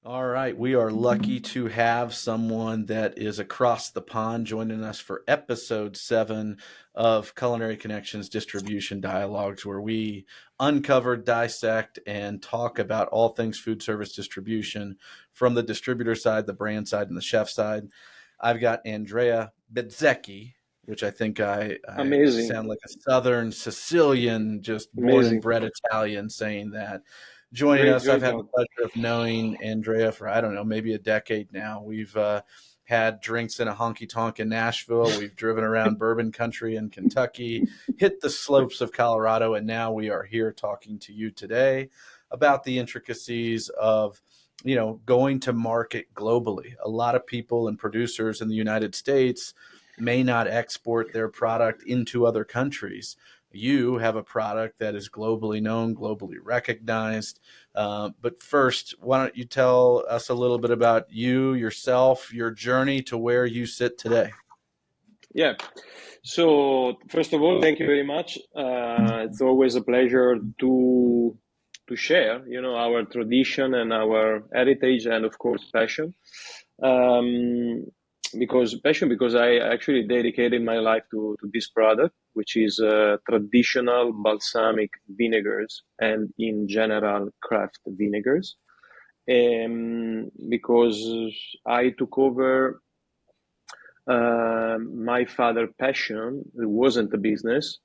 All right, we are lucky to have someone that is across the pond joining us for episode 7 of Culinary Connections Distribution Dialogues, where we uncover, dissect, and talk about all things food service distribution from the distributor side, the brand side, and the chef side. I've got Andrea Bezzecchi, which I think I Amazing, sound like a Southern Sicilian, just born and amazing. bred Italian, saying that. Joining Great, us, I've great had the job. pleasure of knowing Andrea for, I don't know, maybe a decade now. We've had drinks in a honky tonk in Nashville. We've driven around bourbon country in Kentucky, hit the slopes of Colorado, and now we are here talking to you today about the intricacies of going to market globally. A lot of people and producers in the United States may not export their product into other countries. You have a product that is globally known, globally recognized. But first, why don't you tell us a little bit about you, yourself, your journey to where you sit today? Yeah. So first of all, thank you very much. It's always a pleasure to share, our tradition and our heritage, and of course passion. Um, because I actually dedicated my life to this product, which is traditional balsamic vinegars and in general craft vinegars. Because I took over my father' passion. It wasn't a business.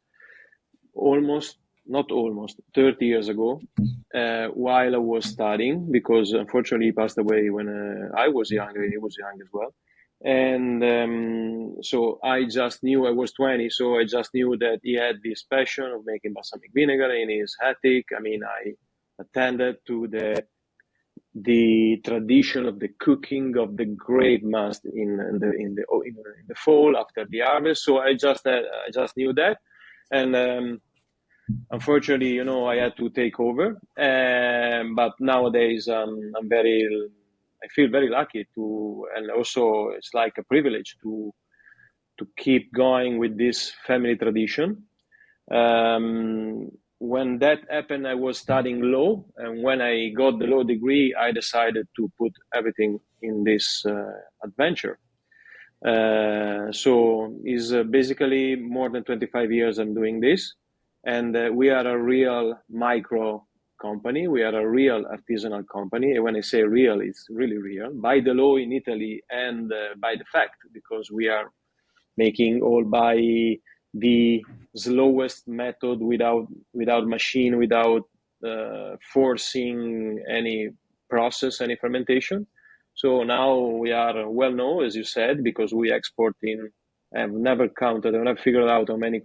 Almost, not almost, 30 years ago, while I was studying, because unfortunately he passed away when I was young, and he was young as well. And so I just knew I was 20, so I just knew that he had this passion of making balsamic vinegar in his attic. I mean, I attended to the tradition of the cooking of the grape must in the fall after the harvest. So I just knew that, and unfortunately, I had to take over. But nowadays, I feel very lucky to, and also it's like a privilege to keep going with this family tradition. When that happened, I was studying law, and when I got the law degree, I decided to put everything in this adventure. So is basically more than 25 years I'm doing this, and we are a real micro company. We are a real artisanal company. And when I say real, it's really real by the law in Italy and by the fact, because we are making all by the slowest method without machine, without forcing any process, any fermentation. So now we are well known, as you said, because we export in. I've never counted. I've never figured out how many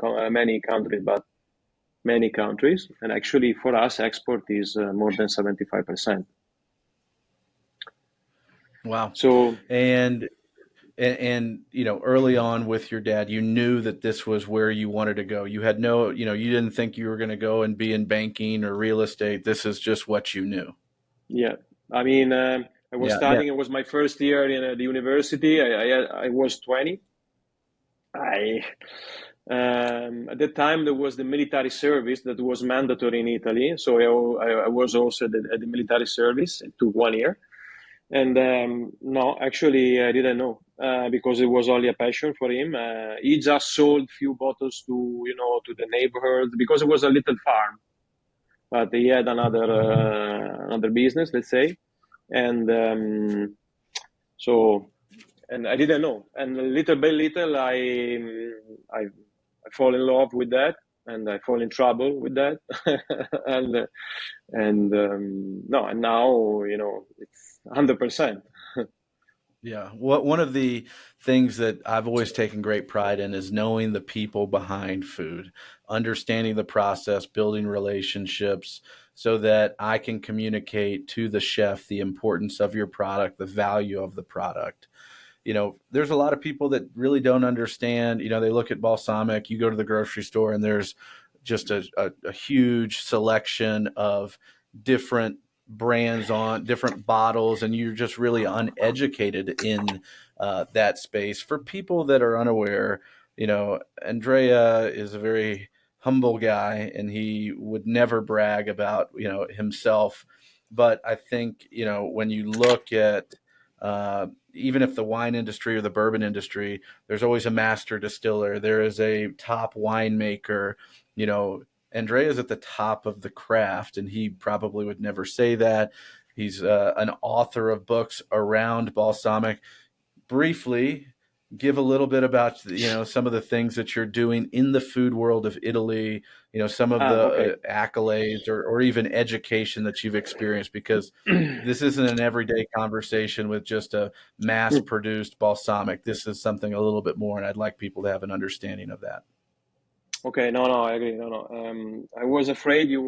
countries, but many countries. And actually, for us, export is more than 75%. Wow. So And early on with your dad, you knew that this was where you wanted to go. You had no, you didn't think you were going to go and be in banking or real estate. This is just what you knew. yeah, I mean, I was Yeah. Now, studying. It was my first year in the university. I was 20. I At the time there was the military service that was mandatory in Italy, so I was also at the military service. It took 1 year, and no, actually I didn't know because it was only a passion for him. He just sold few bottles to the neighborhood because it was a little farm, but he had another business, let's say, and so and I didn't know. And little by little, I fall in love with that, and I fall in trouble with that, and no, and now it's 100%. yeah. One of the things that I've always taken great pride in is knowing the people behind food, understanding the process, building relationships so that I can communicate to the chef the importance of your product, the value of the product. There's a lot of people that really don't understand. They look at balsamic. You go to the grocery store and there's just a huge selection of different brands on different bottles, and you're just really uneducated in that space. For people that are unaware, Andrea is a very humble guy, and he would never brag about himself But I think, when you look at, even if the wine industry or the bourbon industry, there's always a master distiller. There is a top winemaker. You know, Andrea's at the top of the craft, and he probably would never say that. He's an author of books around balsamic. Briefly, give a little bit about, some of the things that you're doing in the food world of Italy, some of Ah, okay. the accolades, or even education that you've experienced, because this isn't an everyday conversation with just a mass produced balsamic. This is something a little bit more, and I'd like people to have an understanding of that. Okay, no, no, I agree. No, no. I was afraid you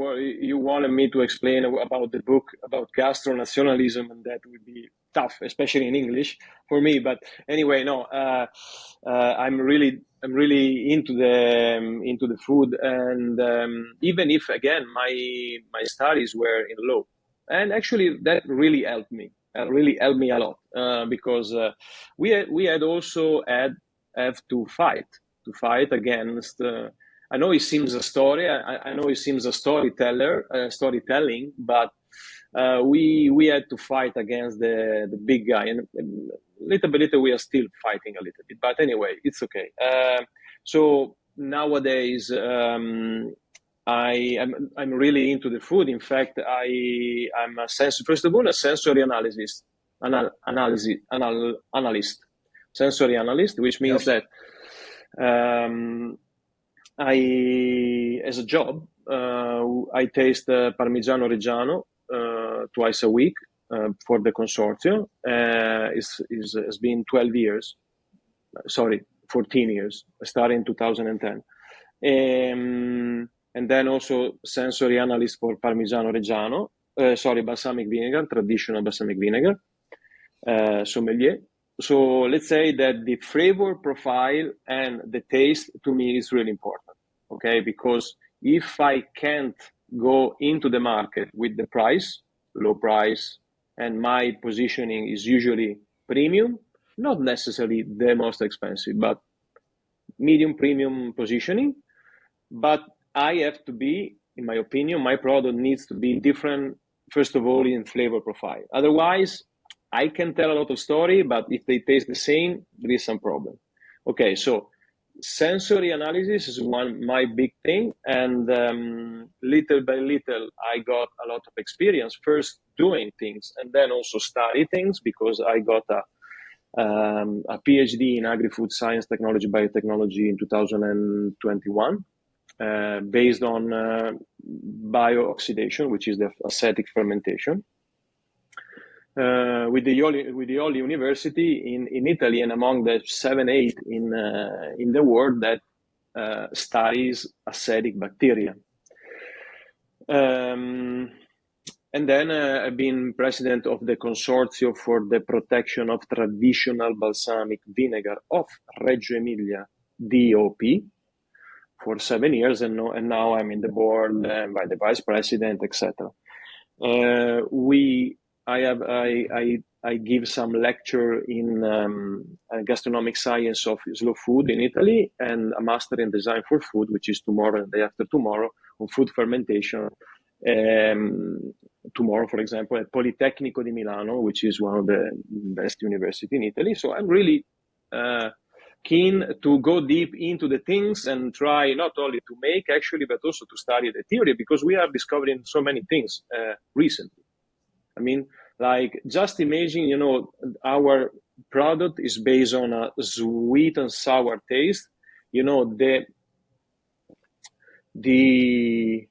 wanted me to explain about the book about gastronationalism, and that would be tough, especially in English for me. But anyway, no. I'm really into the food, and even if again my studies were in law, and actually that really helped me. Really helped me a lot because we had also had have to fight against. I know it seems a story. I know it seems a storytelling, but we had to fight against the big guy, and little by little we are still fighting a little bit. But anyway, it's okay. So nowadays, I'm really into the food. In fact, I'm first of all a sensory analyst, sensory analyst, which means Yep. that. As a job, I taste Parmigiano Reggiano twice a week for the consortium. It's been 12 years, sorry, 14 years, starting in 2010. And then also sensory analyst for Parmigiano Reggiano, sorry, balsamic vinegar, traditional balsamic vinegar, sommelier. So let's say that the flavor profile and the taste to me is really important, okay? Because if I can't go into the market with the price, low price, and my positioning is usually premium, not necessarily the most expensive, but medium premium positioning, but I have to be, in my opinion, my product needs to be different, first of all, in flavor profile. Otherwise, I can tell a lot of story, but if they taste the same, there is some problem. Okay, so sensory analysis is one my big thing, and little by little, I got a lot of experience. First doing things, and then also study things because I got a PhD in agri-food science, technology, biotechnology in 2021, based on bio-oxidation, which is the acetic fermentation, with the Ioli University in Italy, and among the 7, 8 in the world that studies acetic bacteria. And then I've been president of the consortium for the protection of traditional balsamic vinegar of Reggio Emilia, DOP, for 7 years, and now I'm in the board by the vice president, etc. I give some lecture in gastronomic science of slow food in Italy, and a master in design for food, which is tomorrow and the day after tomorrow, on food fermentation. Tomorrow, for example, at Politecnico di Milano, which is one of the best universities in Italy. So I'm really keen to go deep into the things and try not only to make actually, but also to study the theory, because we are discovering so many things recently. I mean, like, just imagine, our product is based on a sweet and sour taste. The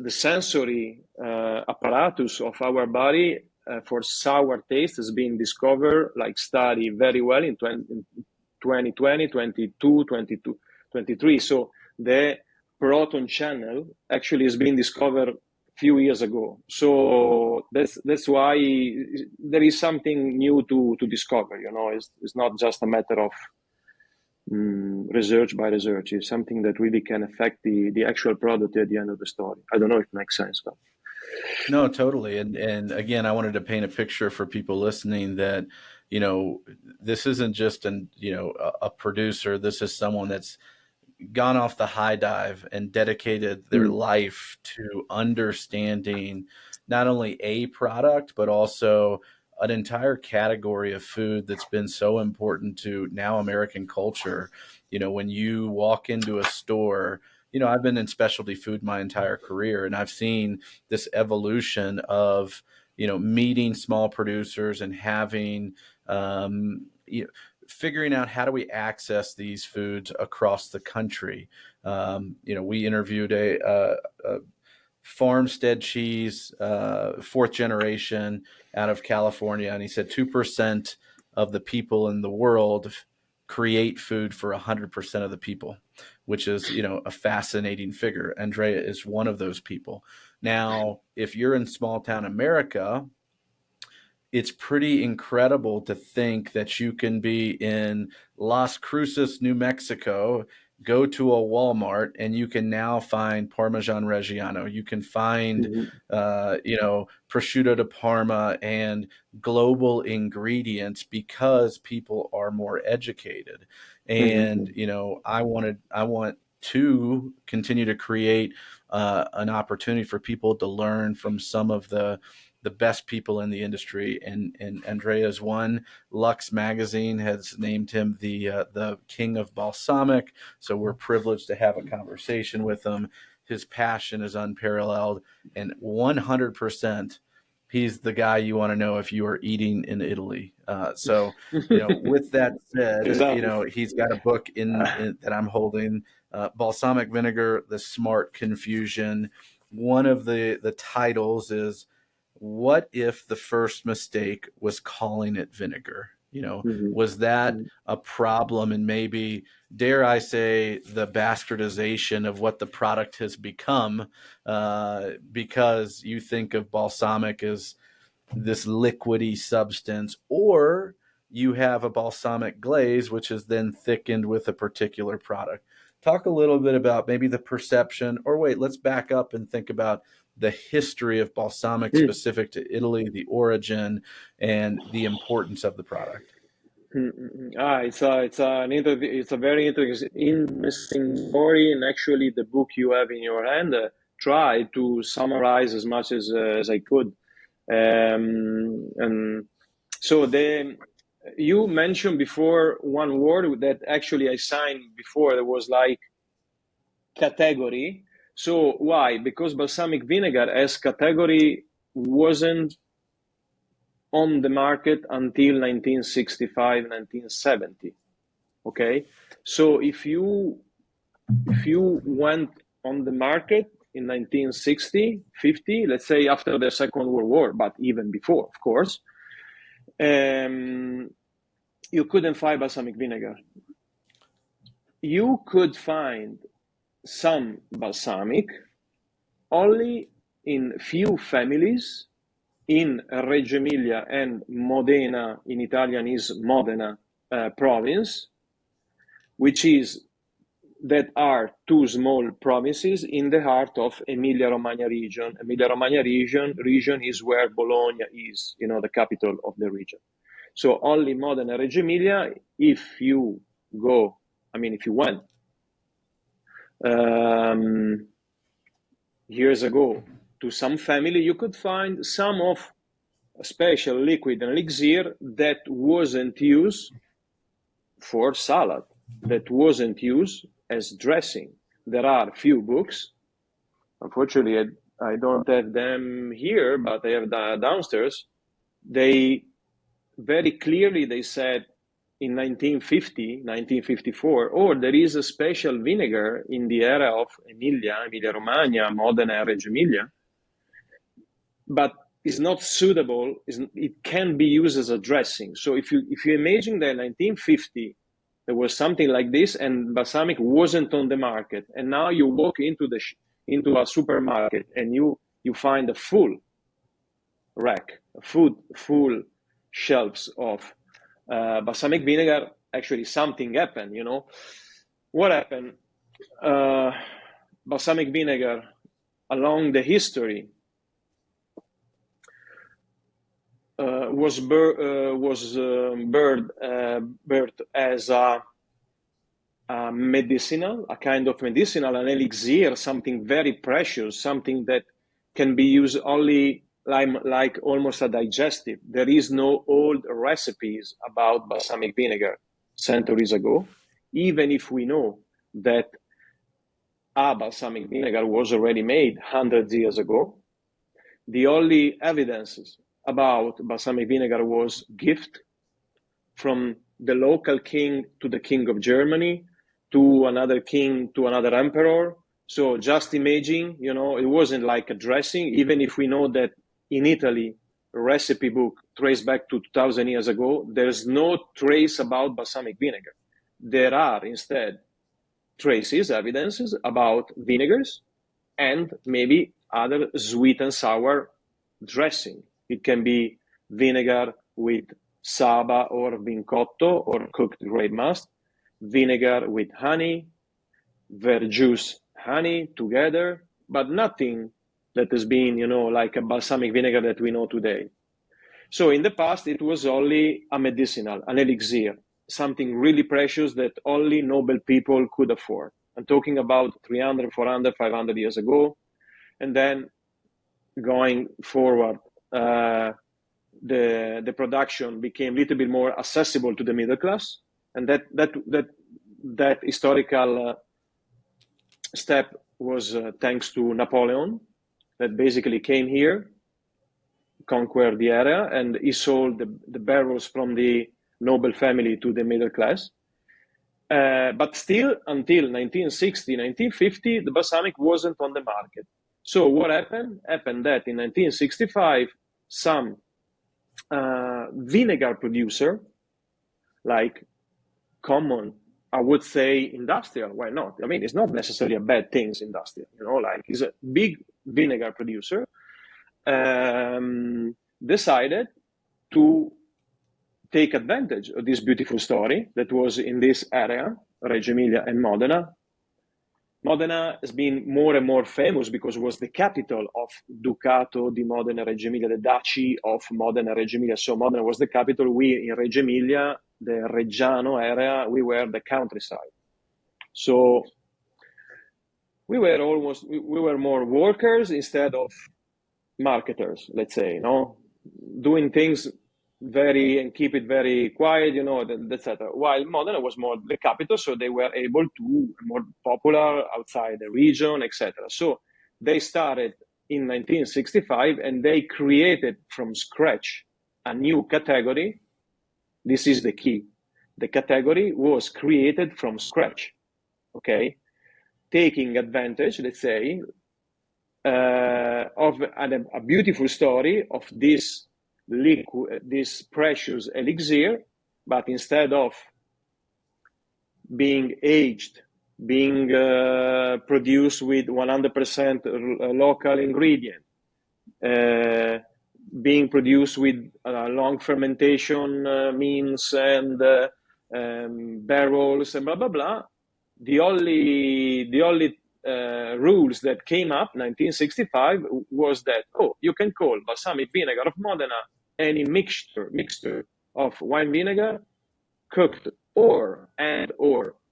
sensory apparatus of our body for sour taste has been discovered, like studied very well in 2020, 22, 22, 23. So the proton channel actually has been discovered a few years ago. So that's why there is something new to discover. It's not just a matter of research by research. Is something that really can affect the actual product at the end of the story. I don't know if it makes sense, but No, totally. And again, I wanted to paint a picture for people listening that, you know, this isn't just a producer. This is someone that's gone off the high dive and dedicated their life to understanding not only a product, but also an entire category of food that's been so important to now American culture. When you walk into a store, I've been in specialty food my entire career, and I've seen this evolution of, meeting small producers and having, figuring out how do we access these foods across the country. We interviewed a farmstead cheese, fourth generation out of California, and he said 2% of the people in the world create food for 100% of the people, which is a fascinating figure. Andrea is one of those people. Now, if you're in small town America, it's pretty incredible to think that you can be in Las Cruces, New Mexico, go to a Walmart, and you can now find Parmesan Reggiano. You can find, Mhm. prosciutto di Parma and global ingredients because people are more educated. And, Mhm. I want to continue to create an opportunity for people to learn from some of the best people in the industry, and Andrea's one. Lux magazine has named him the king of balsamic, so we're privileged to have a conversation with him. His passion is unparalleled, and 100%, he's the guy you want to know if you are eating in Italy. So, with that said, Exactly. he's got a book Uh, that I'm holding, Balsamic Vinegar: The Smart Confusion. One of the titles is, what if the first mistake was calling it vinegar? mhm. Was that Mhm. a problem, and maybe, dare I say, the bastardization of what the product has become, because you think of balsamic as this liquidy substance, or you have a balsamic glaze, which is then thickened with a particular product. Talk a little bit about maybe the perception, or wait, let's back up and think about the history of balsamic Mm. specific to Italy, the origin, and the importance of the product. Mm, mm, mm. It's a very interesting story, and actually, the book you have in your hand try to summarize as much as I could. And so you mentioned before one word that actually I signed before. There was like category. So why? Because balsamic vinegar as category wasn't on the market until 1965, 1970. Okay, so if you went on the market in 1960, 50, let's say after the Second World War, but even before, of course, um, you couldn't find balsamic vinegar. You could find some balsamic only in few families in Reggio Emilia and Modena, in Italian is Modena province, which is that are two small provinces in the heart of Emilia-Romagna region. Emilia-Romagna region is where Bologna is, the capital of the region. So only Modena and Reggio Emilia, if you go, if you went um, years ago to some family, you could find some of a special liquid and elixir that wasn't used for salad, that wasn't used as dressing. There are few books. Unfortunately, I don't have them here, but I have downstairs. They very clearly they said in 1950, 1954, or there is a special vinegar in the area of Emilia-Romagna, Modena, and Reggio Emilia, but is not suitable. It can be used as a dressing. So if you imagine that in 1950 there was something like this and balsamic wasn't on the market, and now you walk into a supermarket and you find a full rack, full shelves of balsamic vinegar. Actually, something happened. What happened? Uh, Balsamic vinegar along the history birthed as a medicinal, a kind of medicinal, an elixir, something very precious, something that can be used only like almost a digestive. There is no old recipes about balsamic vinegar centuries ago, even if we know that balsamic vinegar was already made hundreds of years ago. The only evidences about balsamic vinegar was gift from the local king to the king of Germany, to another king, to another emperor. So just imagine, it wasn't like a dressing, even if we know that in Italy, a recipe book traced back to 2000 years ago, there's no trace about balsamic vinegar. There are instead traces, evidences about vinegars and maybe other sweet and sour dressing. It can be vinegar with saba or vincotto or cooked grape must, vinegar with honey, verjuice honey together, but nothing that has been, like a balsamic vinegar that we know today. So in the past, it was only a medicinal, an elixir, something really precious that only noble people could afford. I'm talking about 300, 400, 500 years ago. And then going forward, the production became a little bit more accessible to the middle class. And that historical step was thanks to Napoleon, that basically came here, conquered the area, and he sold the barrels from the noble family to the middle class. But still, until 1960, 1950, the balsamic wasn't on the market. So what happened? Happened that in 1965, some vinegar producer, like common, I would say industrial, why not? I mean, it's not necessarily a bad thing, industrial, like it's a big vinegar producer, decided to take advantage of this beautiful story that was in this area, Reggio Emilia and Modena. Modena has been more and more famous because it was the capital of Ducato di Modena, Reggio Emilia, the Duchy of Modena, Reggio Emilia. So Modena was the capital. We in Reggio Emilia, the Reggiano area, we were the countryside. So we were more workers instead of marketers, let's say, doing things and keep it very quiet, etc. While Modena was more the capital, so they were able to more popular outside the region, etc. So they started in 1965 and they created from scratch a new category. This is the key. The category was created from scratch, okay? Taking advantage, let's say, of a beautiful story of this liquid, this precious elixir, but instead of being aged, being produced with 100% local ingredient, being produced with long fermentation means and barrels and blah blah blah. The only rules that came up 1965 was that you can call balsamic vinegar of Modena any mixture of wine vinegar, cooked or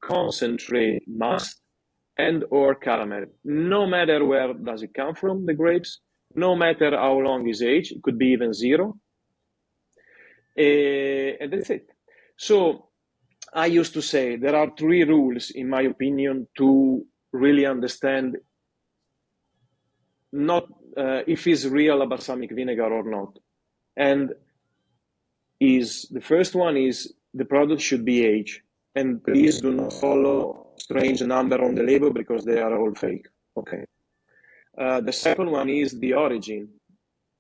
concentrate must and or caramel. No matter where does it come from, the grapes, no matter how long is aged, it could be even zero. And that's it. So I used to say there are 3 rules, in my opinion, to really understand not if it's real a balsamic vinegar or not. And the first one is the product should be aged. And please do not follow strange number on the label because they are all fake. Okay. The second one is the origin.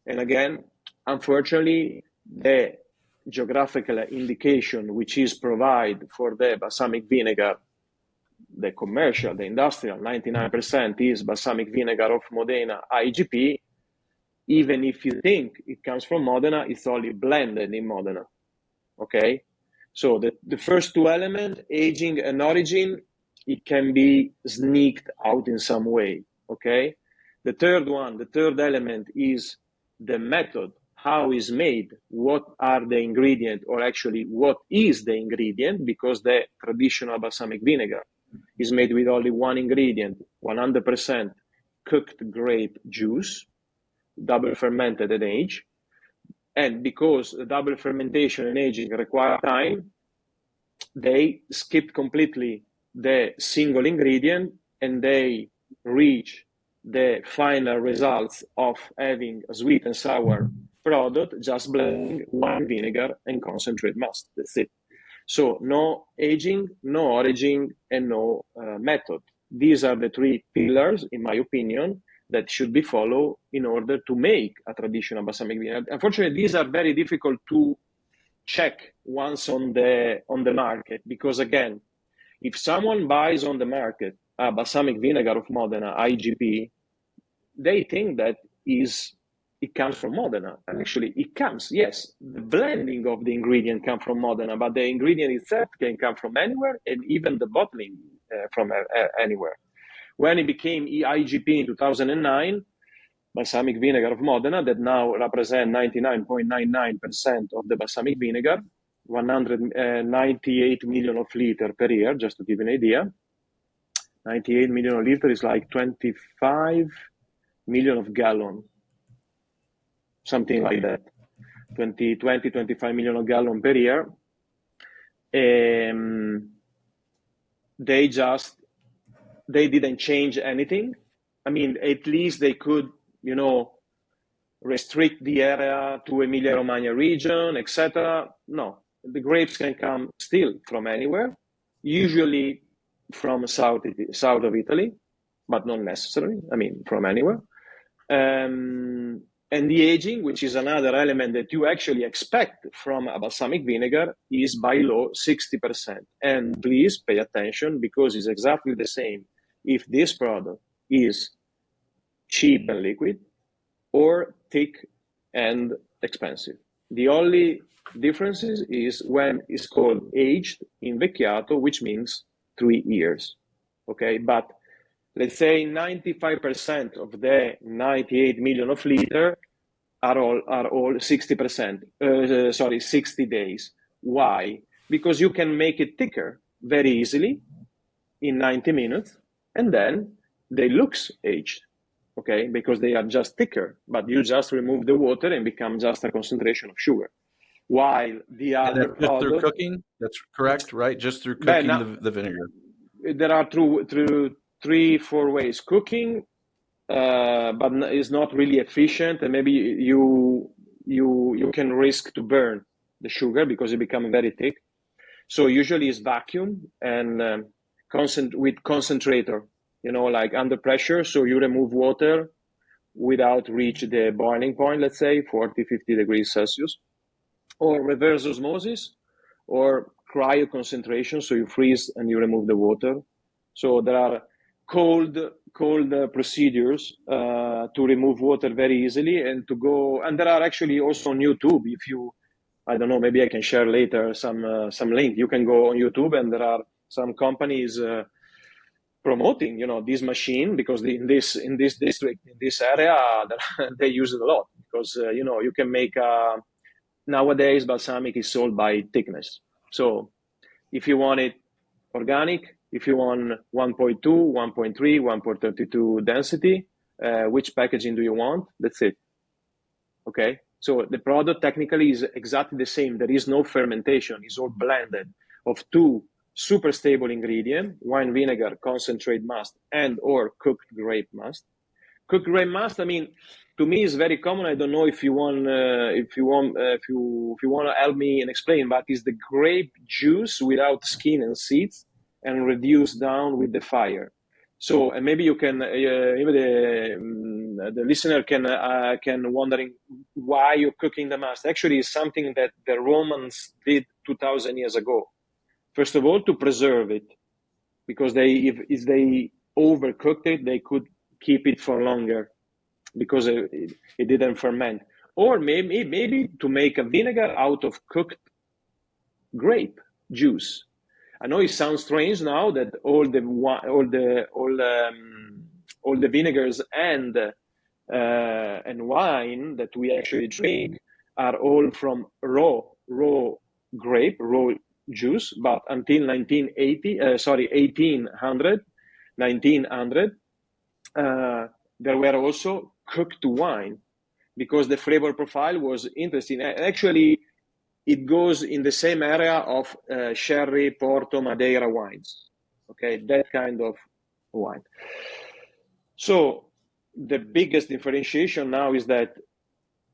And again, unfortunately, the geographical indication which is provided for the balsamic vinegar, the commercial, the industrial, 99% is balsamic vinegar of Modena IGP. Even if you think it comes from Modena, it's only blended in Modena. Okay? So the first 2 elements, aging and origin, it can be sneaked out in some way. Okay? The third element is the method, how is made, what are the ingredients, or actually what is the ingredient, because the traditional balsamic vinegar is made with only one ingredient, 100% cooked grape juice. double fermented and aged. And because the double fermentation and aging require time, they skipped completely the single ingredient and they reach the final results of having a sweet and sour product, just blending wine, vinegar, and concentrate must. That's it. So no aging, no origin, and no method. These are the three pillars, in my opinion, that should be followed in order to make a traditional balsamic vinegar. Unfortunately, these are very difficult to check once on the market, because again, if someone buys on the market a balsamic vinegar of Modena, IGP, they think that it comes from Modena. Actually, it comes, yes, the blending of the ingredient comes from Modena, but the ingredient itself can come from anywhere, and even the bottling from anywhere. When it became IGP in 2009, balsamic vinegar of Modena, that now represent 99.99% of the balsamic vinegar, 198 million of liter per year, just to give you an idea. 98 million of liter is like 25 million of gallon, something like that. 25 million of gallon per year. They didn't change anything. I mean, at least they could, restrict the area to Emilia-Romagna region, etc. No, the grapes can come still from anywhere, usually from south of Italy, but not necessarily. I mean, from anywhere. And the aging, which is another element that you actually expect from a balsamic vinegar, is by law 60%. And please pay attention, because it's exactly the same if this product is cheap and liquid or thick and expensive. The only difference is when it's called aged in vecchiato, which means 3 years. Okay, but let's say 95% of the 98 million of liter are all 60%. 60 days. Why? Because you can make it thicker very easily in 90 minutes, and then they look aged. Okay, because they are just thicker, but you just remove the water and become just a concentration of sugar. While the other product, just through cooking, that's correct, right? Just through cooking the vinegar. There are through 3-4 ways cooking, but it's not really efficient, and maybe you can risk to burn the sugar because it becomes very thick. So usually it's vacuum and with concentrator, like under pressure. So you remove water without reach the boiling point, let's say 40-50 degrees Celsius, or reverse osmosis, or cryo concentration. So you freeze and you remove the water. So there are cold procedures to remove water very easily and to go. And there are actually also on YouTube. If you, I don't know, maybe I can share later some link. You can go on YouTube, and there are some companies promoting, this machine, because in this district, in this area, they use it a lot, because you can make nowadays balsamic is sold by thickness. So if you want it organic, if you want 1.2, 1.3, 1.32 density, which packaging do you want? That's it. Okay, so the product technically is exactly the same. There is no fermentation. It's all blended of two super stable ingredient: wine vinegar, concentrate must, and or cooked grape must. Cooked grape must, I mean, to me is very common. I don't know if you want to help me and explain, but it's the grape juice without skin and seeds and reduced down with the fire. So, and maybe you can, maybe the listener can wondering why you're cooking the must. Actually, it's something that the Romans did 2,000 years ago. First of all, to preserve it, because if they overcooked it, they could keep it for longer because it didn't ferment. Or maybe to make a vinegar out of cooked grape juice. I know it sounds strange now that all the vinegars and wine that we actually drink are all from raw grape, raw juice. But until 1900, there were also cooked wine. because the flavor profile was interesting. Actually, it goes in the same area of sherry, Porto, Madeira wines. Okay, that kind of wine. So the biggest differentiation now is that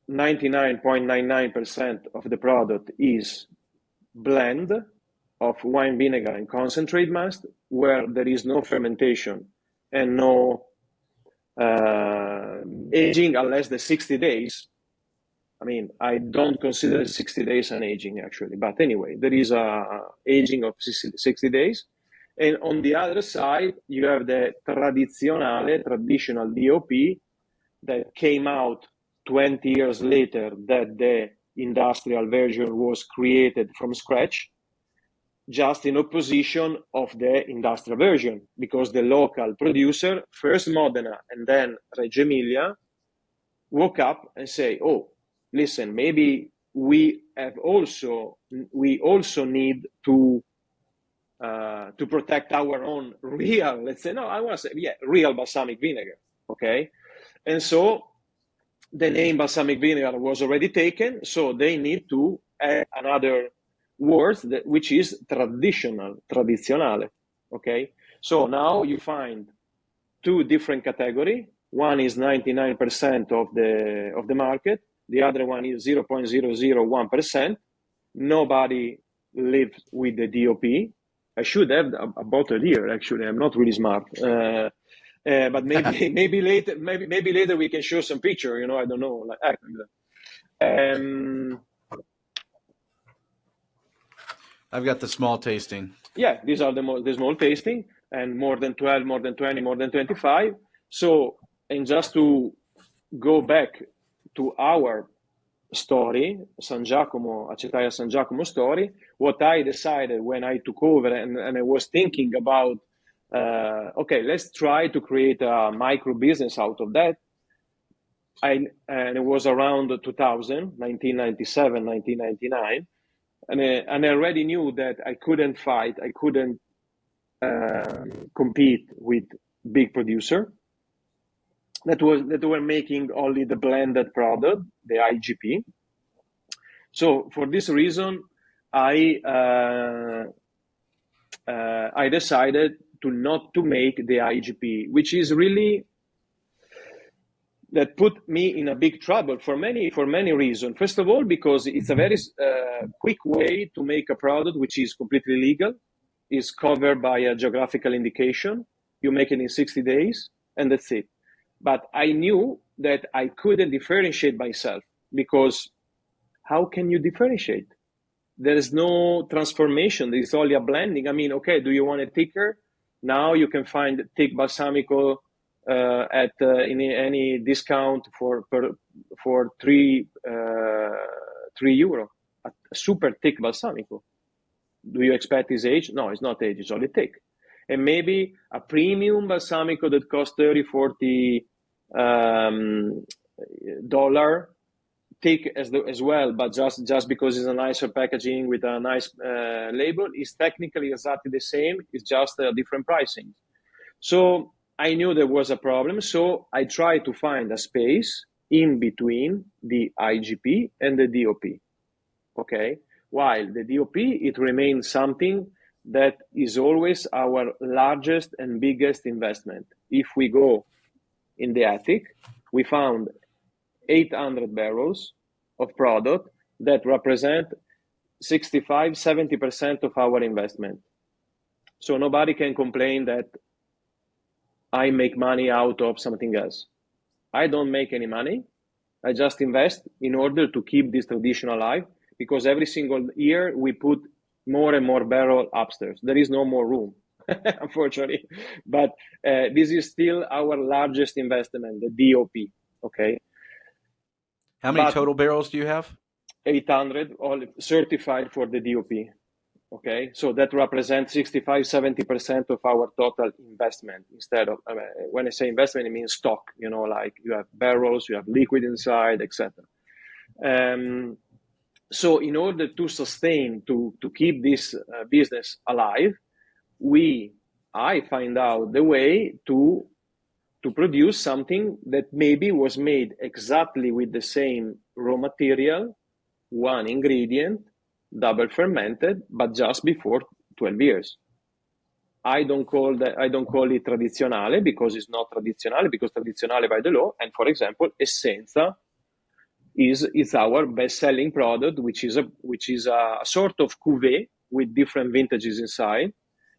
99.99% of the product is blend of wine vinegar and concentrate must, where there is no fermentation and no aging unless the 60 days. I mean, I don't consider 60 days an aging actually, but anyway, there is a aging of 60 days. And on the other side, you have the traditional DOP that came out 20 years later, that the industrial version was created from scratch, just in opposition of the industrial version, because the local producer, first Modena and then Reggio Emilia, woke up and say, oh, listen, maybe we also need to protect our own real, let's say, no, I want to say, yeah, real balsamic vinegar, okay? And so the name balsamic vinegar was already taken, so they need to add another word, which is tradizionale, okay? So now you find two different categories. One is 99% of the market. The other one is 0.001%. Nobody lives with the DOP. I should have a bottle here. Actually, I'm not really smart. But maybe later we can show some picture. I don't know. I've got the small tasting. Yeah, these are the small tasting, and more than 12, more than 20, more than 25. So, and just to go back to our story, Acetaia San Giacomo story, what I decided when I took over and I was thinking about, okay, let's try to create a micro business out of that. And it was around 2000, 1997, 1999. And I already knew that I couldn't compete with big producer that were making only the blended product, the IGP. So for this reason, I decided not to make the IGP, which is really that put me in a big trouble for many reasons. First of all, because it's a very quick way to make a product which is completely legal, is covered by a geographical indication. You make it in 60 days, and that's it. But I knew that I couldn't differentiate myself, because how can you differentiate? There is no transformation. There's only a blending. I mean, okay, do you want it thicker? Now you can find thick balsamico at in any discount for €3, a super thick balsamico. Do you expect his age? No, it's not age, it's only thick. And maybe a premium balsamico that costs $30, $40 thick as well, but just because it's a nicer packaging with a nice label, is technically exactly the same. It's just a different pricing. So I knew there was a problem, so I tried to find a space in between the IGP and the DOP. Okay, while the DOP, it remains something that is always our largest and biggest investment. If we go in the attic, we found 800 barrels of product that represent 65-70% of our investment. So nobody can complain that I make money out of something else. I don't make any money. I just invest in order to keep this tradition alive, because every single year we put more and more barrel upstairs. There is no more room, unfortunately. But this is still our largest investment, the DOP. Okay. How many total barrels do you have? 800, all certified for the DOP. Okay, so that represents 65-70% of our total investment. Instead of, when I say investment, it means stock. Like you have barrels, you have liquid inside, etc. So in order to sustain, to keep this business alive, I find out the way to to produce something that maybe was made exactly with the same raw material, one ingredient, double fermented, but just before 12 years. I don't call it tradizionale because it's not tradizionale, because tradizionale by the law. And for example, Essenza is our best-selling product, which is a sort of cuvée with different vintages inside,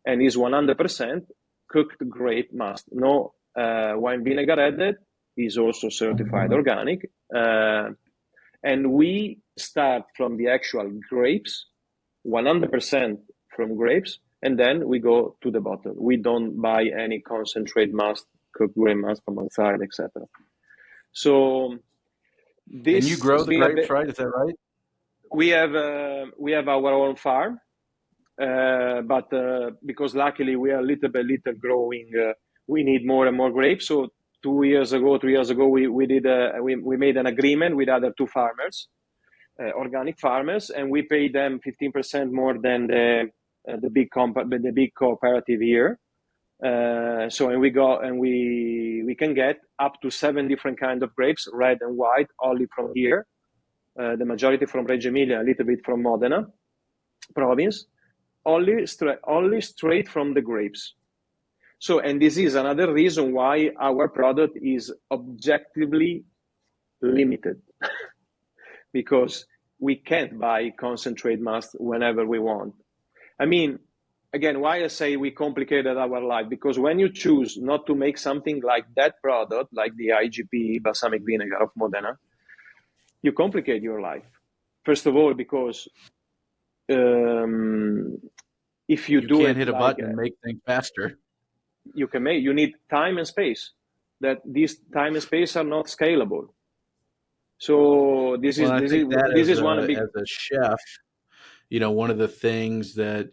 and is 100% cooked grape must. No wine vinegar added. Is also certified organic, and we start from the actual grapes, 100% from grapes, and then we go to the bottle. We don't buy any concentrate must, cooked grape must from outside, etc. So And you this grow has the been a grapes, bit. right? Is that right? We have our own farm, but because luckily we are little by little growing, we need more and more grapes. So 3 years ago, we made an agreement with other two farmers, organic farmers, and we pay them 15% more than the big cooperative here. And we can get up to 7 different kinds of grapes, red and white, only from here. The majority from Reggio Emilia, a little bit from Modena province, only straight from the grapes. So, and this is another reason why our product is objectively limited, because we can't buy concentrate must whenever we want. I mean, again, why I say we complicated our life, because when you choose not to make something like that product, like the IGP balsamic vinegar of Modena, you complicate your life. First of all, because if you do can't it hit a like button and make things faster. you need time and space. That these time and space are not scalable. So this I think that is one big. as a chef, one of the things that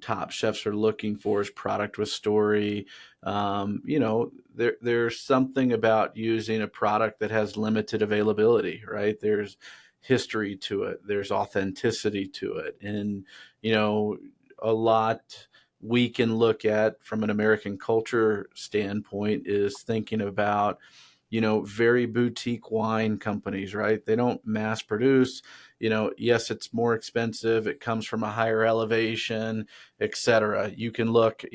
top chefs are looking for is product with story. There's something about using a product that has limited availability, right? There's history to it, there's authenticity to it, and a lot we can look at from an American culture standpoint is thinking about very boutique wine companies, right? They don't mass produce. Yes, it's more expensive. It comes from a higher elevation, etc. You can look,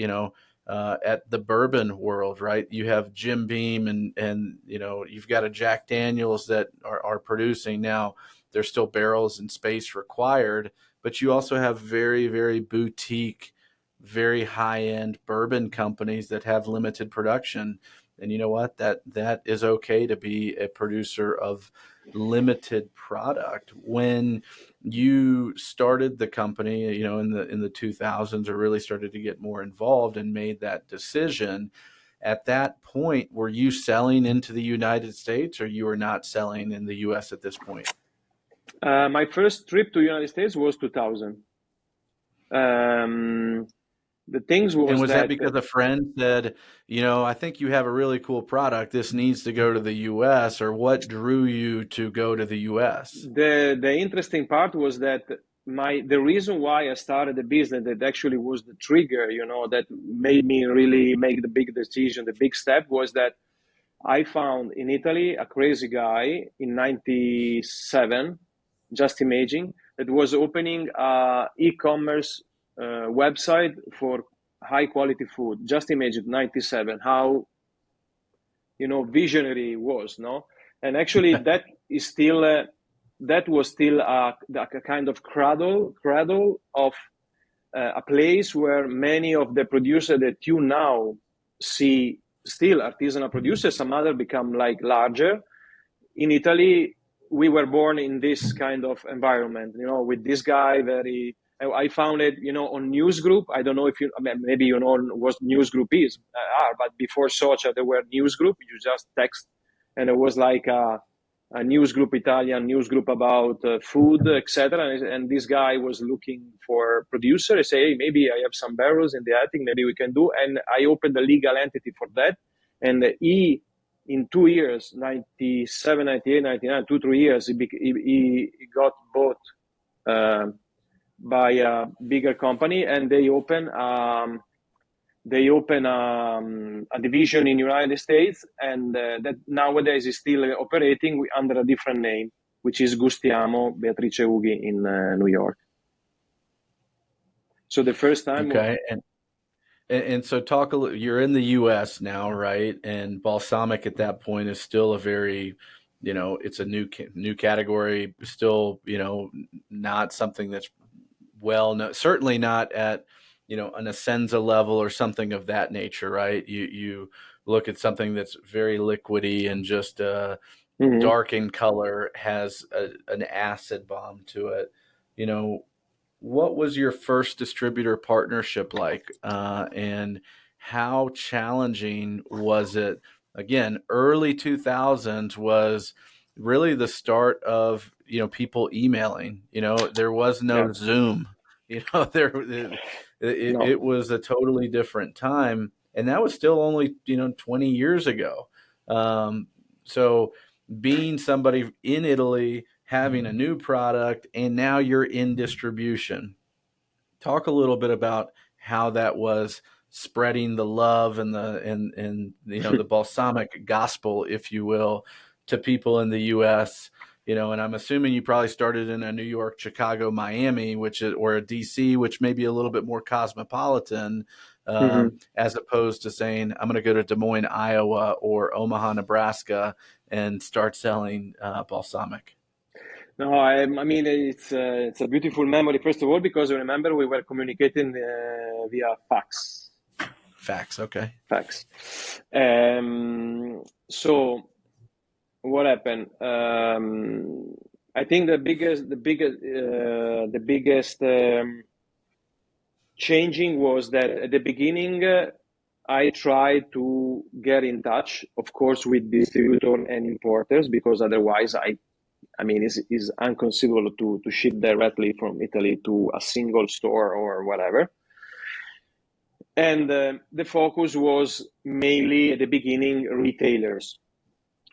at the bourbon world, right? You have Jim Beam and you've got a Jack Daniels that are producing now. There's still barrels and space required, but you also have very, very boutique, very high-end bourbon companies that have limited production. And you know what? That is okay to be a producer of limited product. When you started the company, in the 2000s, or really started to get more involved and made that decision, at that point, were you selling into the United States, or you were not selling in the US at this point? My first trip to United States was 2000. The things And was was that that because a friend said, I think you have a really cool product, this needs to go to the US, or what drew you to go to the US? the interesting part was that the reason why I started the business, that actually was the trigger, that made me really make the big decision, the big step, was that I found in Italy a crazy guy in 97, just imagine, that was opening a e-commerce website for high quality food. Just imagine 97, how visionary it was, no? And actually that was still a kind of cradle of a place where many of the producers that you now see, still artisanal producers, some other become like larger. In Italy, we were born in this kind of environment, with this guy. I found it, on Newsgroup. I don't know if maybe you know what Newsgroup is, but before social, there were Newsgroup. You just text, and it was like a newsgroup, Italian newsgroup about food, etc. And this guy was looking for producer. I say, hey, maybe I have some barrels in the attic, maybe we can do. And I opened a legal entity for that. And in 2 years, 97, 98, 99, 2, 3 years, he got bought by a bigger company, and they opened they open a division in United States, and that nowadays is still operating under a different name, which is Gustiamo Beatrice Ughi in New York. So the first time, Okay. And so talk a little, you're in the US now, right? And balsamic at that point is still a very, it's a new category, still, not something that's well, no, certainly not at, an Essenza level or something of that nature, right? You look at something that's very liquidy and just Mhm. dark in color, has an acid bomb to it. You know, what was your first distributor partnership like, and how challenging was it? Again, early 2000s was really the start of people emailing. There was Yeah, no Zoom. It no, was a totally different time, and that was still only 20 years ago. So being somebody in Italy, having a new product, and now you're in distribution. Talk a little bit about how that was spreading the love and the balsamic gospel, if you will, to people in the U.S. And I'm assuming you probably started in a New York, Chicago, Miami, or a DC, which may be a little bit more cosmopolitan, Mhm. as opposed to saying I'm going to go to Des Moines, Iowa, or Omaha, Nebraska, and start selling balsamic. No, I mean it's a beautiful memory. First of all, because I remember we were communicating via fax. Facts. Okay. Fax. So what happened? I think the biggest changing was that at the beginning, I tried to get in touch, of course, with distributor and importers, because otherwise I mean, it's unconceivable to ship directly from Italy to a single store or whatever. And the focus was mainly at the beginning retailers,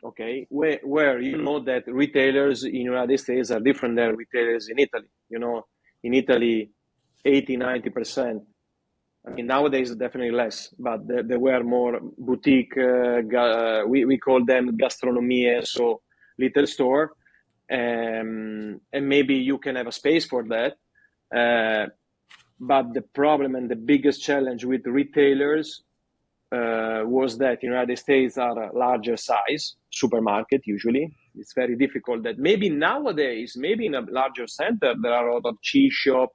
okay, where you know that retailers in United States are different than retailers in Italy. In Italy, 80-90%. I mean, nowadays definitely less, but there were more boutique. We call them gastronomie, so little store, and maybe you can have a space for that. But the problem and the biggest challenge with retailers was that United States are a larger size supermarket usually. It's very difficult that maybe nowadays, maybe in a larger center, there are a lot of cheese shop,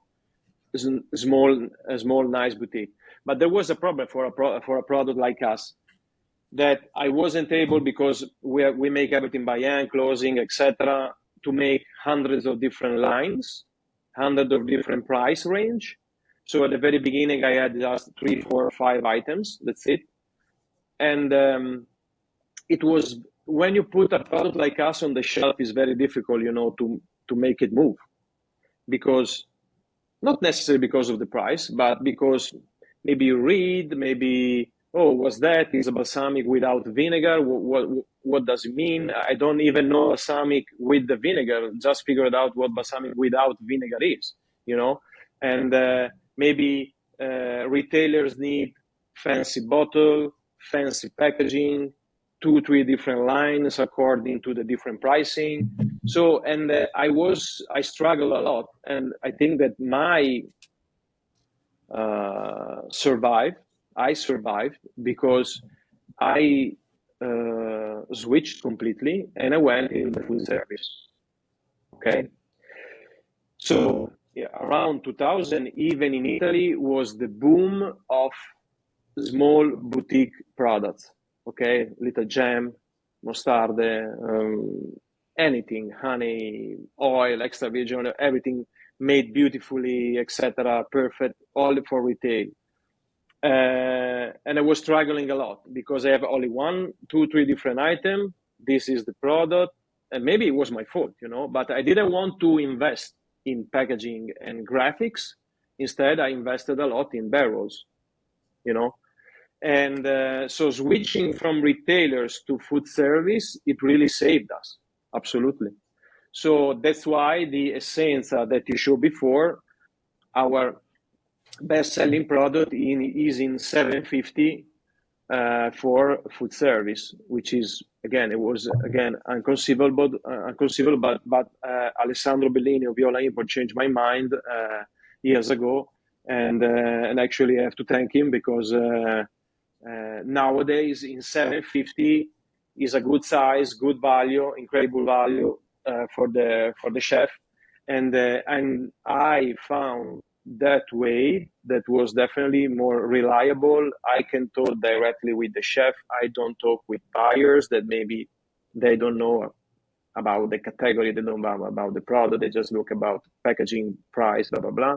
small nice boutique. But there was a problem for a product like us, that I wasn't able, because we make everything by hand, closing, etc., to make hundreds of different lines, hundreds of different price range. So at the very beginning, I had just 3, 4, 5 items. That's it. And it was, when you put a product like us on the shelf, is very difficult, to make it move, because not necessarily because of the price, but because maybe you read, maybe, oh, what's that? Is a balsamic without vinegar? What does it mean? I don't even know balsamic with the vinegar. Just figured out what balsamic without vinegar is. And maybe retailers need fancy bottle, fancy packaging, 2, 3 different lines according to the different pricing. So, and I struggle a lot, and I think that survived. I survived because I switched completely, and I went in the food service. Okay, so yeah, around 2000, even in Italy, was the boom of small boutique products. Okay, little jam, mustard, anything, honey, oil, extra virgin, everything made beautifully, etc., perfect, all for retail. And I was struggling a lot because I have only 1, 2, 3 different items. This is the product, and maybe it was my fault, but I didn't want to invest in packaging and graphics. Instead, I invested a lot in barrels, you know. And so switching from retailers to food service, it really saved us. Absolutely. So that's why the Essenza that you showed before, our best-selling product is in 750 for food service, which is again, it was again inconceivable, but Alessandro Bellini of Viola Import changed my mind years ago, and actually I have to thank him because nowadays in 750 is a good size, good value, incredible value for the chef, and I found that way that was definitely more reliable. I can talk directly with the chef. I don't talk with buyers that maybe they don't know about the category, they don't know about the product, they just look about packaging, price, blah blah blah.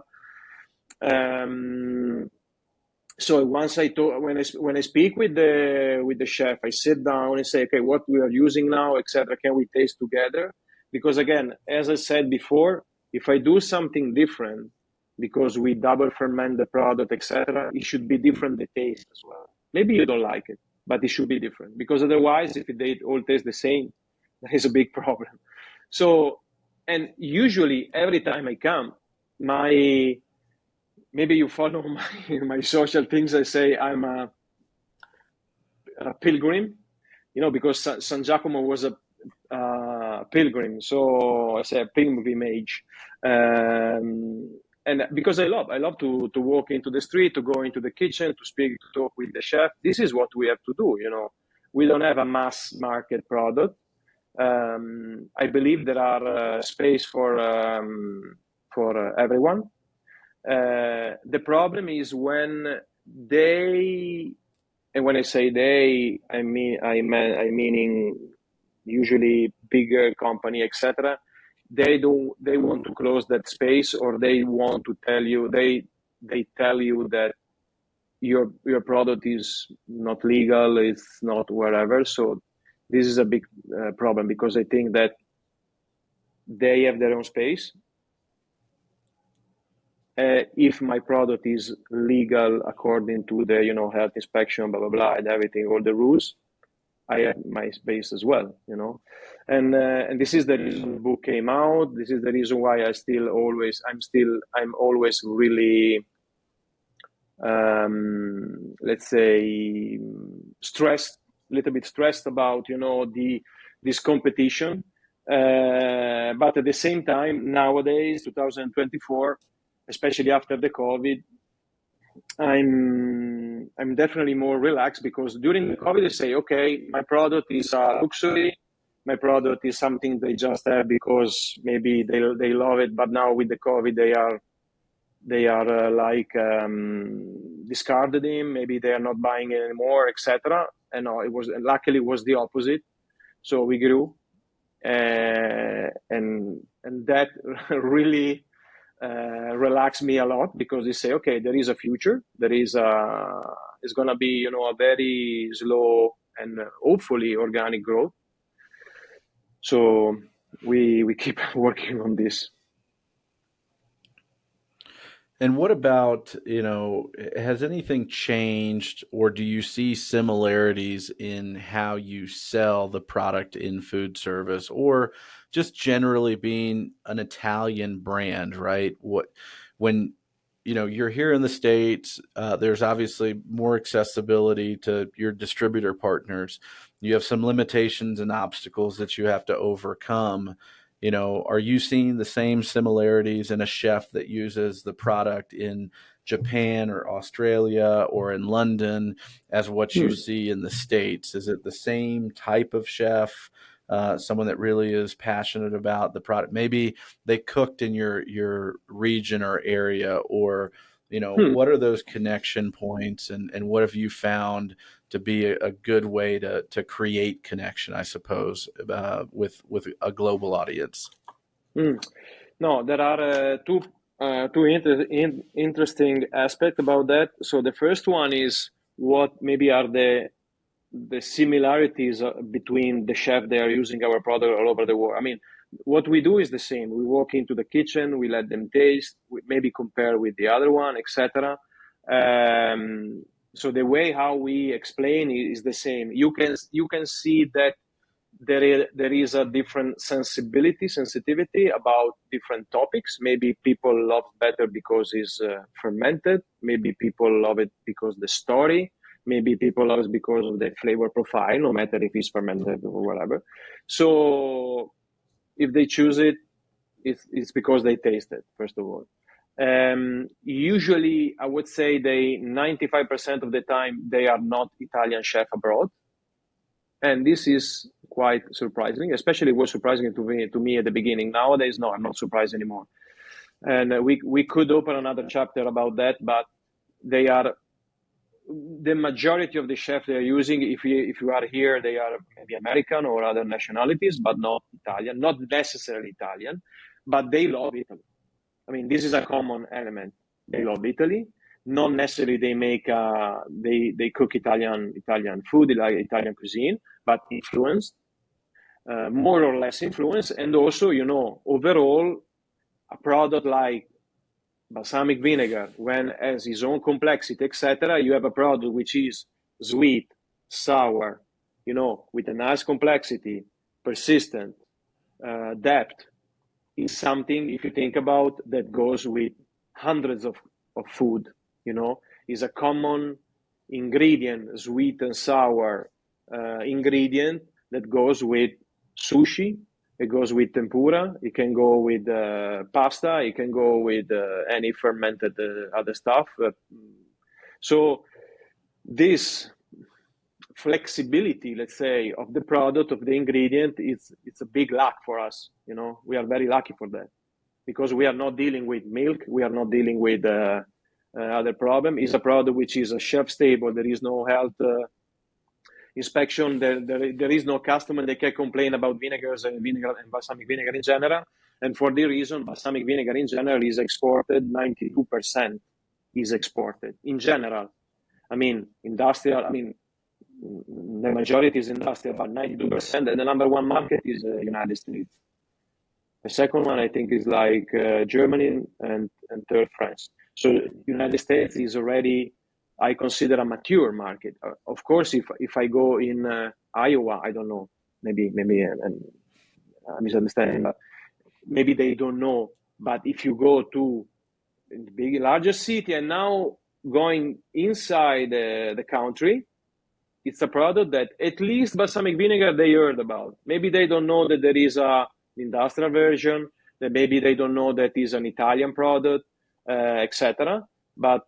So once I talk, when I speak with the chef, I sit down and say, okay, what we are using now, etc. Can we taste together? Because again, as I said before, if I do something different, because we double ferment the product, etc., it should be different the taste as well. Maybe you don't like it, but it should be different because otherwise, if they all taste the same, that is a big problem. So, and usually every time I come, my maybe you follow my social things. I say I'm a pilgrim, because San Giacomo was a pilgrim. So I say a pilgrimage. And because I love to walk into the street, to go into the kitchen, to speak, to talk with the chef. This is what we have to do. We don't have a mass market product. I believe there are space for everyone. The problem is when they, and when I say they, I meaning usually bigger company, etc. They want to close that space, or they want to tell you they tell you that your product is not legal, it's not wherever. So this is a big problem because I think that they have their own space. If my product is legal according to the health inspection, blah blah blah, and everything, all the rules, I have my space as well, and this is the reason the book came out. This is the reason why I'm always really let's say stressed, a little bit stressed about this competition, but at the same time nowadays 2024, especially after the COVID, I'm definitely more relaxed because during the COVID, I say, okay, my product is a luxury. My product is something they just have because maybe they love it. But now with the COVID, they are discarded him. Maybe they are not buying it anymore, etc. And no, luckily it was the opposite. So we grew, and that really relax me a lot because they say, okay, there is a future. It's going to be, a very slow and hopefully organic growth. So we keep working on this. And what about, has anything changed, or do you see similarities in how you sell the product in food service, or just generally being an Italian brand, right? When you're here in the States, there's obviously more accessibility to your distributor partners. You have some limitations and obstacles that you have to overcome. Are you seeing the same similarities in a chef that uses the product in Japan or Australia or in London as what you see in the States? Is it the same type of chef? Someone that really is passionate about the product. Maybe they cooked in your region or area, or what are those connection points, and what have you found to be a good way to create connection, I suppose, with a global audience? No, there are two interesting aspects about that. So the first one is what maybe are the similarities between the chef they are using our product all over the world. I mean, what we do is the same. We walk into the kitchen, we let them taste, we maybe compare with the other one, etc. So the way how we explain is the same. You can see that there is a different sensitivity about different topics. Maybe people love better because it's fermented. Maybe people love it because the story. Maybe people love it because of the flavor profile, no matter if it's fermented or whatever. So if they choose it, it's because they taste it, first of all. Usually, I would say 95% of the time, they are not Italian chef abroad. And this is quite surprising, especially it was surprising to me at the beginning. Nowadays, no, I'm not surprised anymore. And we could open another chapter about that, but they are the majority of the chefs they are using. If you are here, they are maybe American or other nationalities, but not Italian, not necessarily Italian, but they love Italy. I mean, this is a common element. They love Italy. Not necessarily they make they cook Italian food, like Italian cuisine, but influenced, more or less influenced. And also, overall, a product like balsamic vinegar, when has its own complexity, etc., you have a product which is sweet, sour, with a nice complexity, persistent, depth, is something, if you think about, that goes with hundreds of food, is a common ingredient, sweet and sour ingredient that goes with sushi. It goes with tempura. It can go with pasta. It can go with any fermented other stuff. So this flexibility, let's say, of the product, of the ingredient, it's a big luck for us. We are very lucky for that, because we are not dealing with milk. We are not dealing with other problem. It's a product which is a chef's table. There is no health inspection. There is no customer that can complain about vinegars and balsamic vinegar in general. And for the reason, balsamic vinegar in general is exported. 92% is exported in general. I mean, industrial. I mean, the majority is industrial, about 92%, and the number one market is the United States. The second one, I think, is like Germany, and third, France. So United States is already, I consider, a mature market. Of course, if I go in Iowa, I don't know, maybe I'm misunderstanding, but maybe they don't know. But if you go to the largest city and now going inside the country, it's a product that at least balsamic vinegar they heard about. Maybe they don't know that there is an industrial version, that maybe they don't know that is an Italian product, etc. But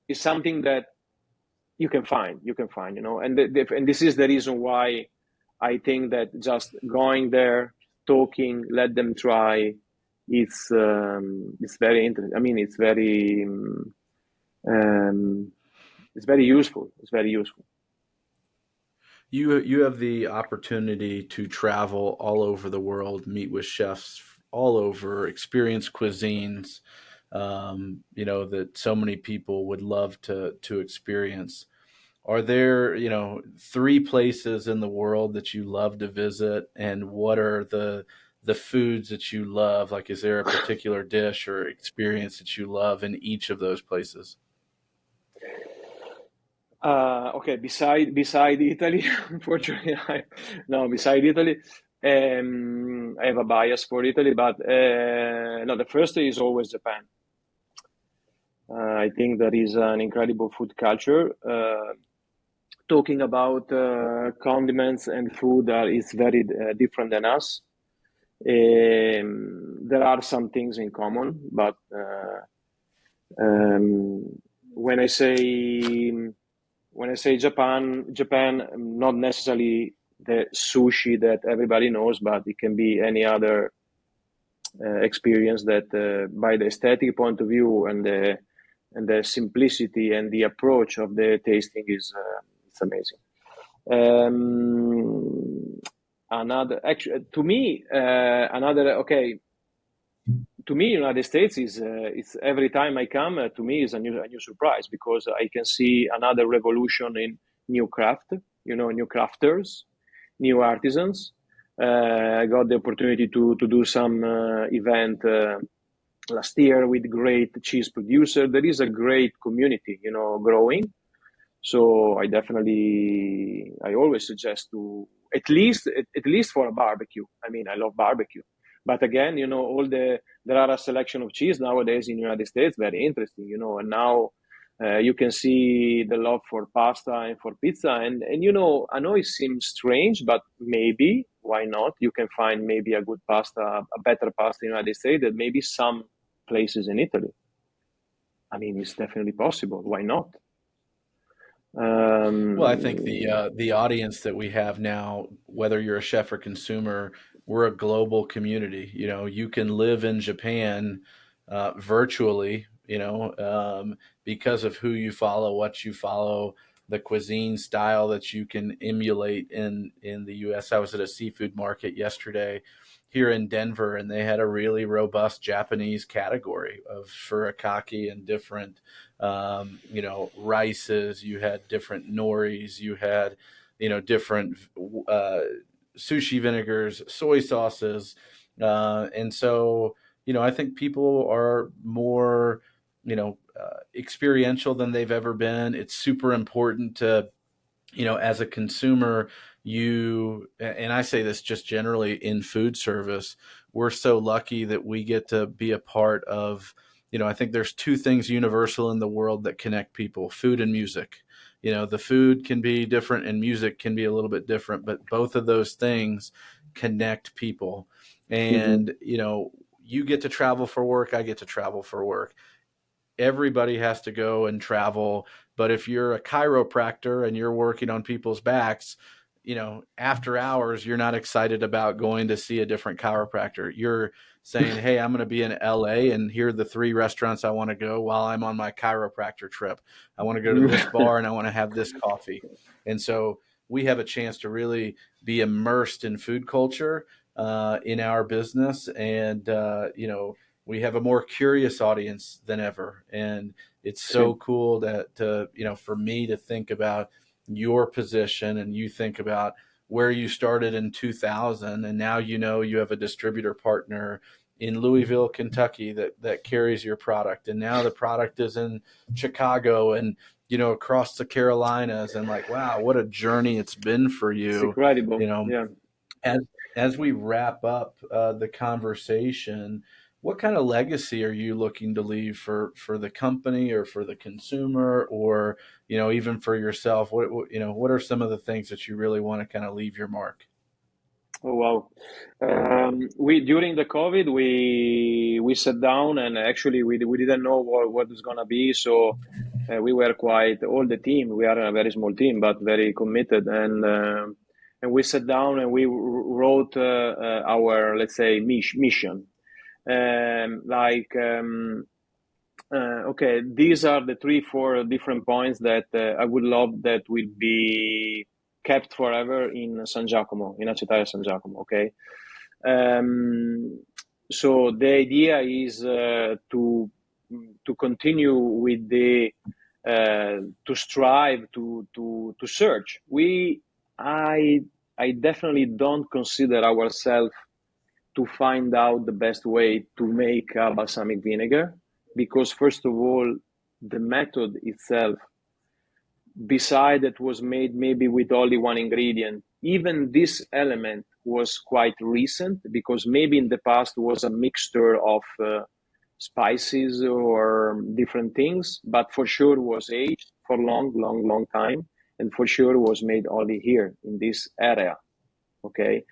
it's something that you can find, and this is the reason why I think that just going there, talking, let them try, it's very interesting. I mean, it's very useful. It's very useful. You have the opportunity to travel all over the world, meet with chefs all over, experience cuisines, that so many people would love to experience. Are there, 3 places in the world that you love to visit, and what are the foods that you love? Like, is there a particular dish or experience that you love in each of those places? Okay, beside Italy, unfortunately, beside Italy, I have a bias for Italy, but no, the first is always Japan. I think there is an incredible food culture. Talking about condiments and food is very different than us. There are some things in common, but when I say Japan, not necessarily the sushi that everybody knows, but it can be any other experience that, by the aesthetic point of view and the simplicity and the approach of the tasting is it's amazing. To me, United States is it's every time I come, to me is a new surprise, because I can see another revolution in new craft, new crafters, new artisans. I got the opportunity to do some event last year with great cheese producer. There is a great community, growing. So I always suggest to at least for a barbecue. I mean, I love barbecue, but again, there are a selection of cheese nowadays in the United States, very interesting, and now you can see the love for pasta and for pizza, and I know it seems strange, but maybe why not? You can find maybe a good pasta, a better pasta in the United States than maybe some places in Italy. I mean, it's definitely possible. Why not? Well, I think the Um, the audience that we have now, whether you're a chef or consumer, we're a global community. You can live in Japan virtually, because of who you follow, what you follow, the cuisine style that you can emulate in the U.S. I was at a seafood market yesterday here in Denver, and they had a really robust Japanese category of furikake and different rices. You had different noris. You had, different uh, sushi vinegars, soy sauces, and so I think people are more, experiential than they've ever been. It's super important to, as a consumer, and I say this just generally in food service, we're so lucky that we get to be a part of, I think there's two things universal in the world that connect people: food and music. The food can be different and music can be a little bit different, but both of those things connect people. mhm. And, you get to travel for work, I get to travel for work. Everybody has to go and travel. But if you're a chiropractor and you're working on people's backs, after hours, you're not excited about going to see a different chiropractor. You're saying, hey, I'm going to be in LA and here are the three restaurants I want to go while I'm on my chiropractor trip. I want to go to this bar and I want to have this coffee. And so we have a chance to really be immersed in food culture in our business. And, we have a more curious audience than ever. And it's so Sì. cool for me to think about your position, and you think about where you started in 2000, and now you have a distributor partner in Louisville, Kentucky that carries your product, and now the product is in Chicago and across the Carolinas, and like, wow, what a journey it's been for It's you. you incredible. know Yeah. as as we wrap up the conversation, what kind of legacy are you looking to leave for the company or for the consumer, or even for yourself? What are some of the things that you really want to kind of leave your mark? Oh, wow. We during the COVID, we sat down, and actually we didn't know what was gonna be. So we were quite all the team. We are a very small team, but very committed. And we sat down and we wrote our, let's say, mission. Like, okay, these are the three, four different points that I would love that will be kept forever in San Giacomo, in Acetaia San Giacomo. Okay. Um, so the idea is to continue with the to strive to search. I I definitely don't consider ourselves to find out the best way to make a balsamic vinegar, because first of all, the method itself, beside it was made maybe with only one ingredient, even this element was quite recent, because maybe in the past was a mixture of spices or different things, but for sure was aged for long time, and for sure was made only here in this area. Okay.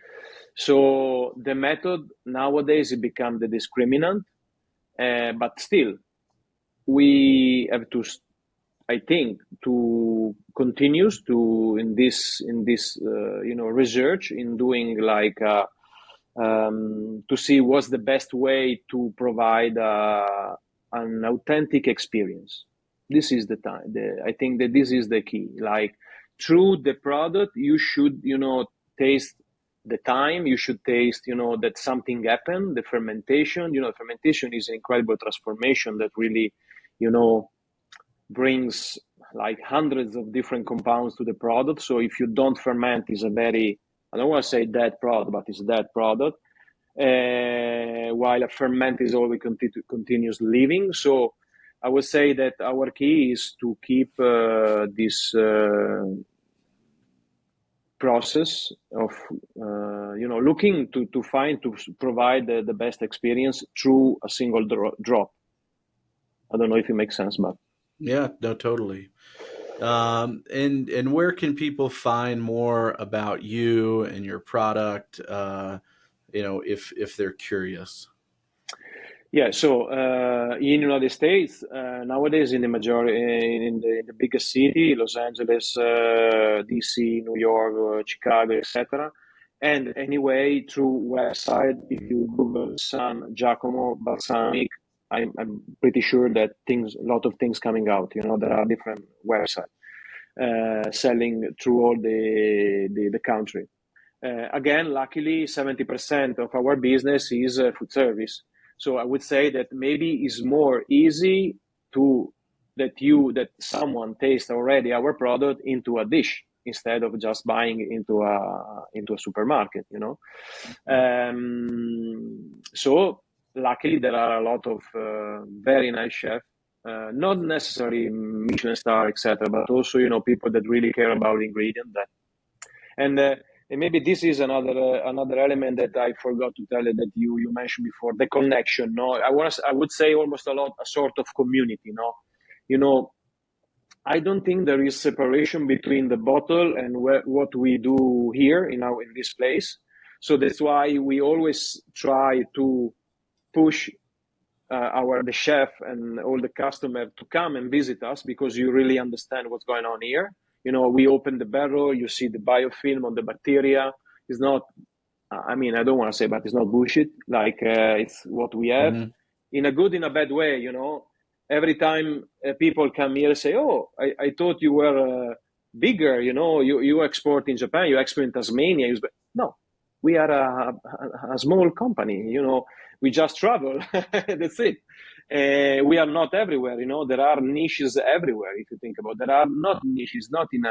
So the method nowadays it become the discriminant, but still we have to, I think, to continues to in this research in doing like to see what's the best way to provide an authentic experience. This is the time. I think that this is the key. Like through the product, you should taste the time. You should taste that something happened. The fermentation. Fermentation is an incredible transformation that really you know brings like hundreds of different compounds to the product. So if you don't ferment, it's a very, I don't want to say dead product, but it's a dead product. While a ferment is always continuous living. So I would say that our key is to keep this process of looking to find to provide the best experience through a single drop. I don't know if it makes sense, but Yeah, no, totally. And where can people find more about you and your product? If they're curious. yeah. So in United States nowadays, in the majority, in the biggest city, Los Angeles, DC, New York, Chicago, etc. And anyway, through website, if you Google San Giacomo Balsamic, I'm pretty sure that a lot of things coming out. There are different websites selling through all the country. Again, luckily, 70% of our business is food service. So I would say that maybe it's more easy to that someone tastes already our product into a dish instead of just buying into a supermarket. So luckily there are a lot of very nice chefs, not necessarily Michelin star, etc., but also people that really care about ingredient that and. And maybe this is another element that I forgot to tell you that you mentioned before, the connection. No, I would say almost a sort of community. No, I don't think there is separation between the bottle and what we do here in this place. So that's why we always try to push the chef and all the customer to come and visit us, because you really understand what's going on here. We open the barrel, you see the biofilm on the bacteria. It's not, I mean, I don't want to say, but it's not bullshit. Like it's what we have, Hmm. in a good, in a bad way. Every time people come here and say, "Oh, I thought you were bigger. You export in Japan, you export in Tasmania." No, we are a small company. We just travel. That's it. We are not everywhere. There are niches everywhere. If you think about, there are not niches, not in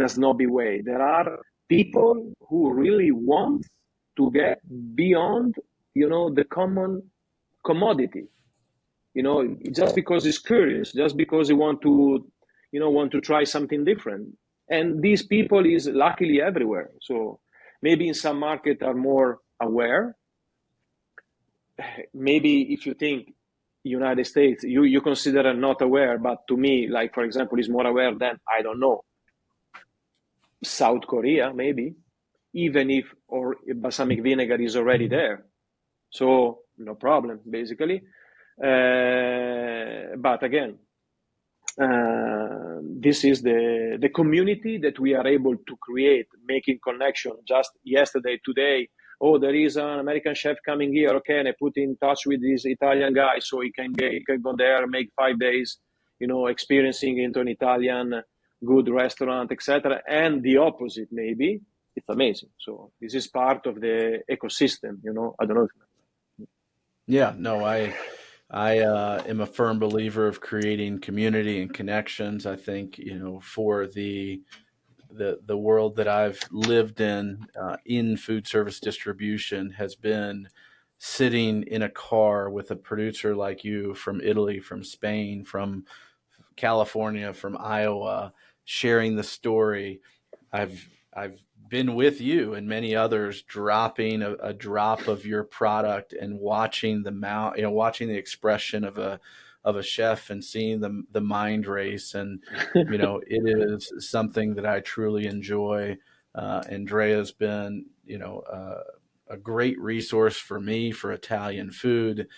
a snobby way. There are people who really want to get beyond, the common commodity. Just because he's curious, just because he want to try something different. And these people is luckily everywhere. So maybe in some market are more aware. Maybe if you think United States, you consider not aware, but to me, like for example, is more aware than, I don't know, South Korea, maybe, even if or balsamic vinegar is already there. So no problem, basically. But again, this is the community that we are able to create, making connection. Just yesterday, today, oh, there is an American chef coming here. Okay, and I put in touch with this Italian guy, so he can go there, make 5 days, experiencing into an Italian good restaurant, etc. And the opposite, maybe. It's amazing. So this is part of the ecosystem. I don't know. Yeah, no, I am a firm believer of creating community and connections. I think for the world that I've lived in food service distribution has been sitting in a car with a producer like you from Italy, from Spain, from California, from Iowa, sharing the story. I've been with you and many others dropping a drop of your product and watching watching the expression of a chef and seeing the mind race. And it is something that I truly enjoy. Andrea's been a great resource for me for Italian food.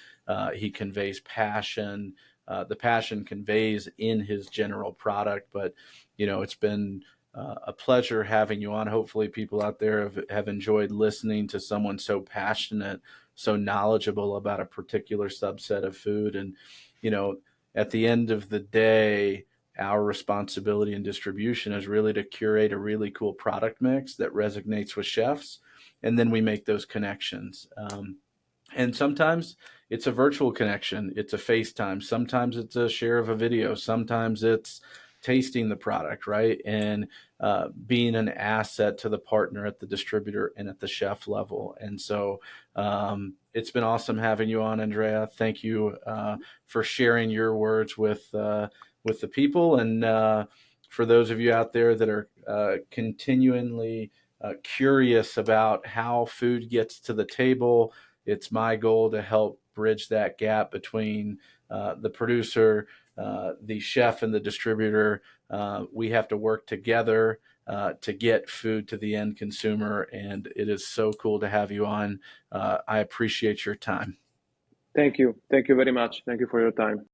He conveys passion. The passion conveys in his general product, but it's been a pleasure having you on. Hopefully, people out there have enjoyed listening to someone so passionate, so knowledgeable about a particular subset of food. And, at the end of the day, our responsibility in distribution is really to curate a really cool product mix that resonates with chefs. And then we make those connections. And sometimes it's a virtual connection, it's a FaceTime, sometimes it's a share of a video, sometimes it's tasting the product, right? And being an asset to the partner at the distributor and at the chef level. And so it's been awesome having you on, Andrea. Thank you for sharing your words with the people, and for those of you out there that are continually curious about how food gets to the table, it's my goal to help bridge that gap between the producer, the chef, and the distributor. We have to work together to get food to the end consumer, and it is so cool to have you on. I appreciate your time. Thank you. Thank you very much. Thank you for your time.